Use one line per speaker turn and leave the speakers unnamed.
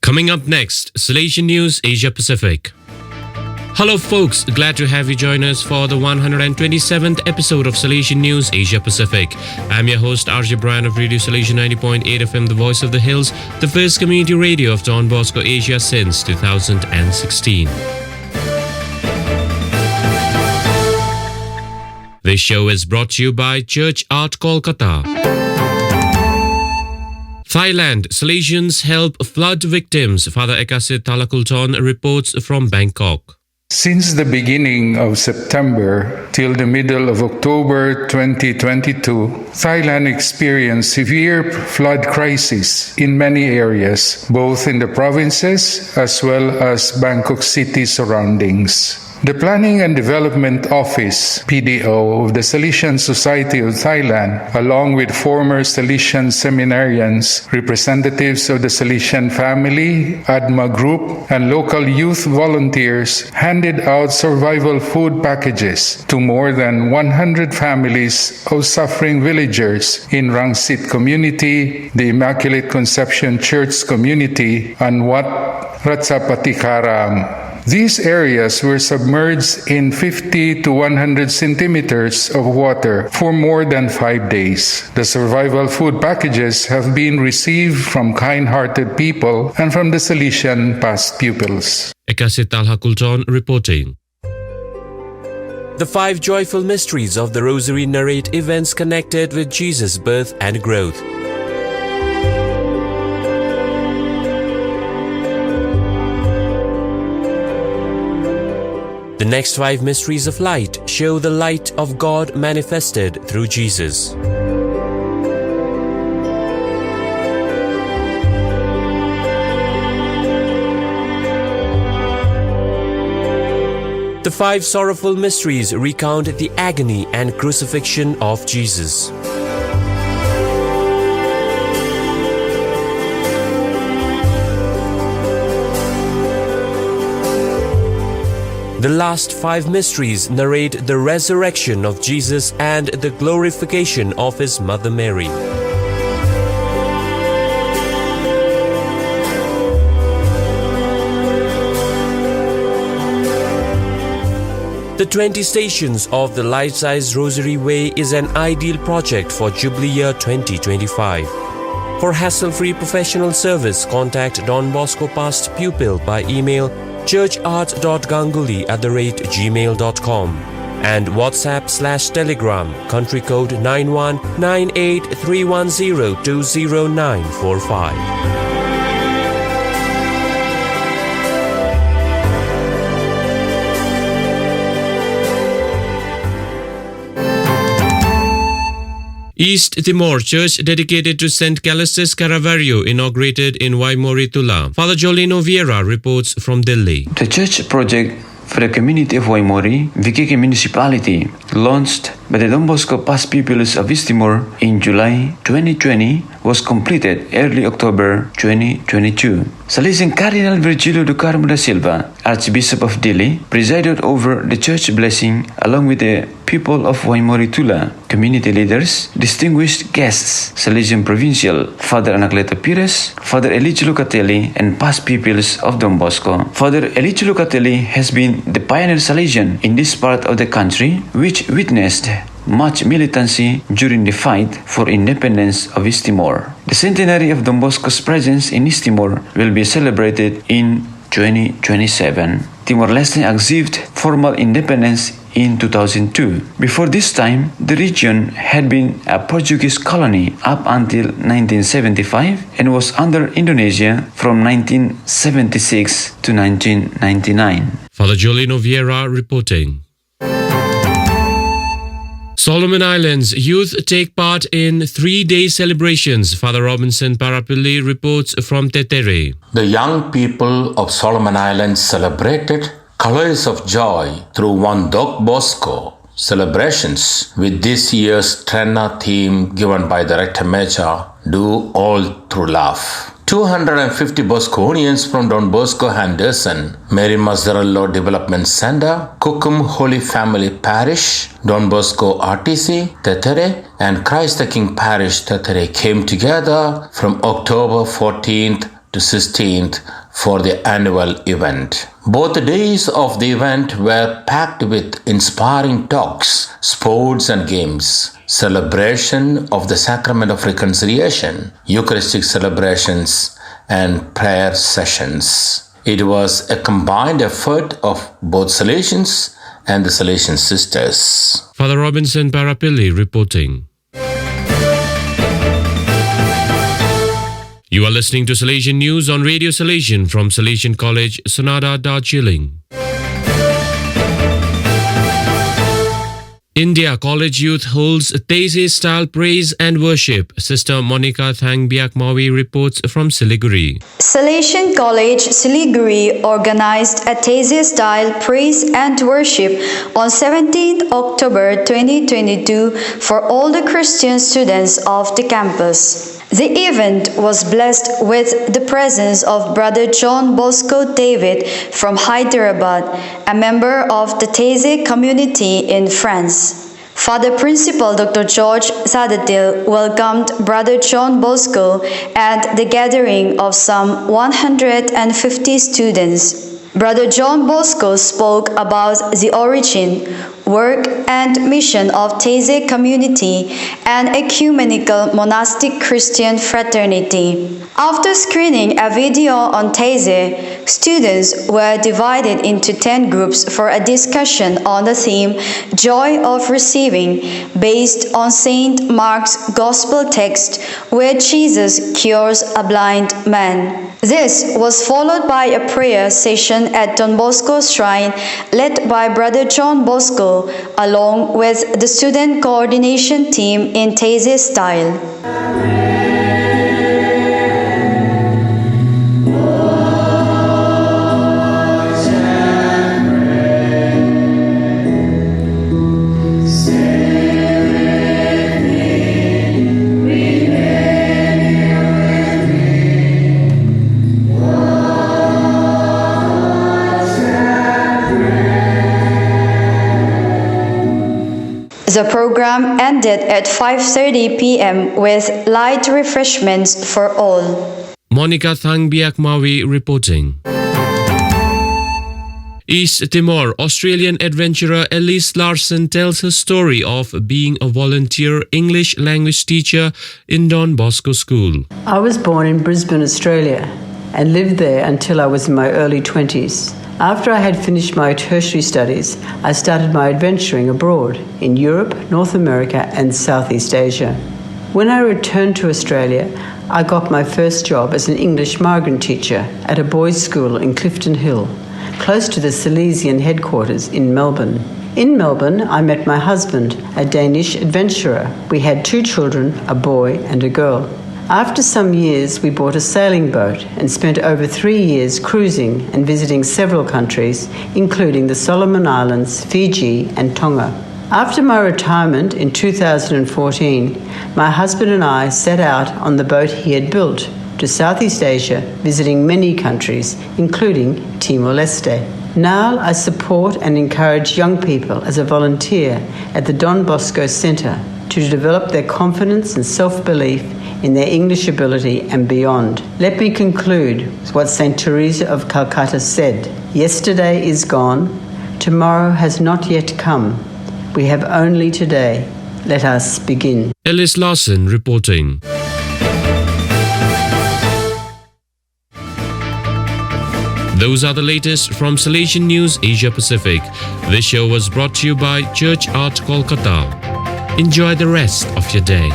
Coming up next, Salesian News Asia-Pacific. Hello folks, glad to have you join us for the 127th episode of Salesian News Asia-Pacific. I'm your host RJ Brian of Radio Salesian 90.8 FM, the voice of the hills, the first community radio of Don Bosco Asia since 2016. This show is brought to you by Church Art Kolkata. Thailand, Salesians help flood victims. Father Ekasit Talhakultorn reports from Bangkok.
Since the beginning of September till the middle of October 2022, Thailand experienced severe flood crisis in many areas, both in the provinces as well as Bangkok city surroundings. The Planning and Development Office, PDO, of the Salesian Society of Thailand, along with former Salesian seminarians, representatives of the Salesian Family, ADMA Group, and local youth volunteers, handed out survival food packages to more than 100 families of suffering villagers in Rangsit Community, the Immaculate Conception Church Community, and Wat Ratsapatikaram. These areas were submerged in 50 to 100 centimeters of water for more than 5 days. The survival food packages have been received from kind-hearted people and from the Salesian past pupils.
Ekasit Talhakultorn reporting.
The 5 joyful mysteries of the Rosary narrate events connected with Jesus' birth and growth. The next 5 mysteries of light show the light of God manifested through Jesus. The 5 sorrowful mysteries recount the agony and crucifixion of Jesus. The last 5 mysteries narrate the resurrection of Jesus and the glorification of his mother Mary. The 20 Stations of the Life-Size Rosary Way is an ideal project for Jubilee Year 2025. For hassle-free professional service, contact Don Bosco past pupil by email churchart.ganguly@gmail.com and WhatsApp/Telegram country code 919831020945.
East Timor Church dedicated to St Callistus Caravario inaugurated in Uaimori Tula. Father Jolino Vieira reports from Dili.
The church project for the community of Uaimori, Vikeke Municipality, launched by the Don Bosco past pupils of East Timor in July 2020, was completed early October 2022. Salesian Cardinal Virgilio do Carmo da Silva, Archbishop of Dili, presided over the church blessing along with the people of Uaimori Tula, community leaders, distinguished guests, Salesian Provincial, Father Anacleto Pires, Father Elise Larsen, and past pupils of Don Bosco. Father Elise Larsen has been the pioneer Salesian in this part of the country, which witnessed much militancy during the fight for independence of East Timor. The centenary of Don Bosco's presence in East Timor will be celebrated in 2027. Timor-Leste achieved formal independence in 2002. Before this time, the region had been a Portuguese colony up until 1975 and was under Indonesia from 1976 to 1999.
Father Jolino Vieira reporting. Solomon Islands youth take part in 3-day celebrations. Father Robinson Parappilly reports from Tetere.
The young people of Solomon Islands celebrated colors of joy through one Don Bosco celebrations with this year's Trena theme given by the Rector Major, Do All Through Love. 250 Bosconians from Don Bosco Henderson, Mary Mazzarello Development Center, Kukum Holy Family Parish, Don Bosco RTC, Tetere, and Christ the King Parish, Tetere came together from October 14th to 16th for the annual event. Both days of the event were packed with inspiring talks, sports and games, celebration of the Sacrament of Reconciliation, Eucharistic celebrations and prayer sessions. It was a combined effort of both Salesians and the Salesian sisters.
Father Robinson Parappilly reporting. You are listening to Salesian News on Radio Salesian from Salesian College, Sonada, Darjeeling. India College Youth holds Taize-style praise and worship. Sister Monica Thangbiakmawii reports from Siliguri.
Salesian College Siliguri organized a Taize-style praise and worship on 17th October 2022 for all the Christian students of the campus. The event was blessed with the presence of Brother Don Bosco David from Hyderabad, a member of the Taize community in France. Father Principal Dr. George Zadatil welcomed Brother Don Bosco at the gathering of some 150 students. Brother Don Bosco spoke about the origin, work and mission of Taize community and ecumenical monastic Christian fraternity. After screening a video on Taize, students were divided into 10 groups for a discussion on the theme Joy of Receiving, based on St. Mark's Gospel text where Jesus cures a blind man. This was followed by a prayer session at Don Bosco's shrine led by Brother Don Bosco along with the student coordination team in Taize style. The program ended at 5:30 p.m. with light refreshments for all.
Monica Thangbiakmawii reporting. East Timor Australian adventurer Elise Larsen tells her story of being a volunteer English language teacher in Don Bosco School.
I was born in Brisbane, Australia, and lived there until I was in my early 20s. After I had finished my tertiary studies, I started my adventuring abroad in Europe, North America and Southeast Asia. When I returned to Australia, I got my first job as an English migrant teacher at a boys' school in Clifton Hill, close to the Salesian headquarters in Melbourne. In Melbourne, I met my husband, a Danish adventurer. We had 2 children, a boy and a girl. After some years, we bought a sailing boat and spent over 3 years cruising and visiting several countries, including the Solomon Islands, Fiji and Tonga. After my retirement in 2014, my husband and I set out on the boat he had built to Southeast Asia, visiting many countries, including Timor-Leste. Now I support and encourage young people as a volunteer at the Don Bosco Centre to develop their confidence and self-belief in their English ability and beyond. Let me conclude with what St. Teresa of Calcutta said, "Yesterday is gone, tomorrow has not yet come. We have only today. Let us begin."
Elise Larsen reporting. Those are the latest from Salesian News Asia-Pacific. This show was brought to you by Church Art Kolkata. Enjoy the rest of your day.